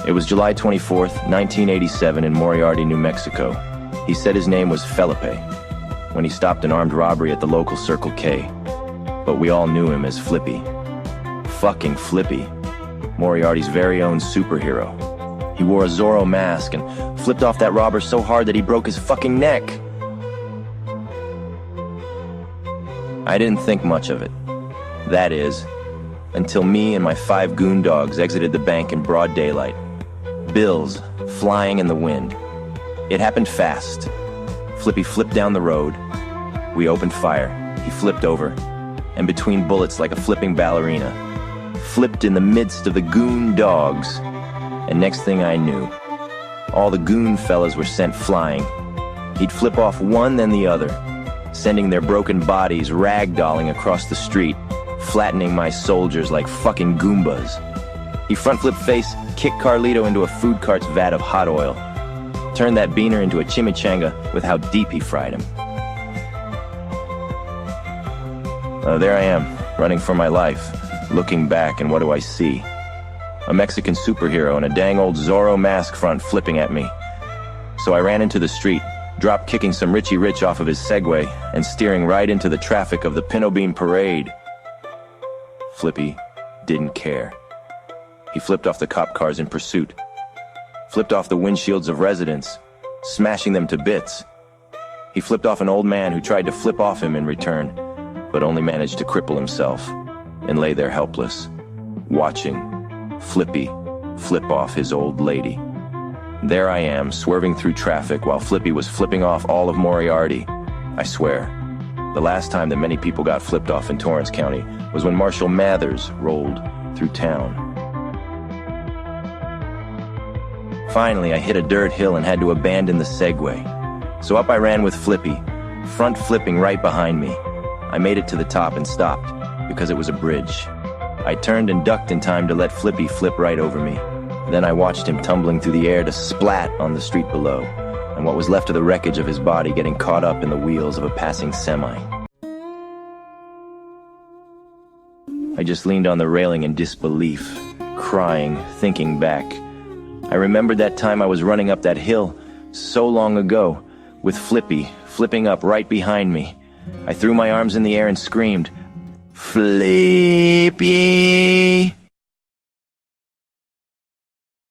It was July 24th, 1987 in Moriarty, New Mexico. He said his name was Flippy when he stopped an armed robbery at the local Circle K. But we all knew him as Flippy. Fucking Flippy. Moriarty's very own superhero. He wore a Zorro mask and flipped off that robber so hard that he broke his fucking neck. I didn't think much of it. That is, until me and my 5 goon dogs exited the bank in broad daylight. Bills flying in the wind. It happened fast. Flippy flipped down the road. We opened fire. He flipped over, and between bullets like a flipping ballerina, flipped in the midst of the goon dogs. And next thing I knew, all the goon fellas were sent flying. He'd flip off one then the other, sending their broken bodies ragdolling across the street, flattening my soldiers like fucking Goombas. He front flipped face, kicked Carlito into a food cart's vat of hot oil, turned that beaner into a chimichanga with how deep he fried him. There I am, running for my life, looking back, and what do I see? A Mexican superhero in a dang old Zorro mask front flipping at me. So I ran into the street, drop kicking some Richie Rich off of his Segway and steering right into the traffic of the Pinto Bean Parade. Flippy didn't care. He flipped off the cop cars in pursuit, flipped off the windshields of residents, smashing them to bits. He flipped off an old man who tried to flip off him in return, but only managed to cripple himself and lay there helpless, watching Flippy flip off his old lady. There I am, swerving through traffic while Flippy was flipping off all of Moriarty. I swear, the last time that many people got flipped off in Torrance County was when Marshal Mathers rolled through town. Finally, I hit a dirt hill and had to abandon the Segway. So up I ran with Flippy, front flipping right behind me. I made it to the top and stopped, because it was a bridge. I turned and ducked in time to let Flippy flip right over me. Then I watched him tumbling through the air to splat on the street below, and what was left of the wreckage of his body getting caught up in the wheels of a passing semi. I just leaned on the railing in disbelief, crying, thinking back. I remembered that time I was running up that hill so long ago, with Flippy flipping up right behind me. I threw my arms in the air and screamed, "Flippy!"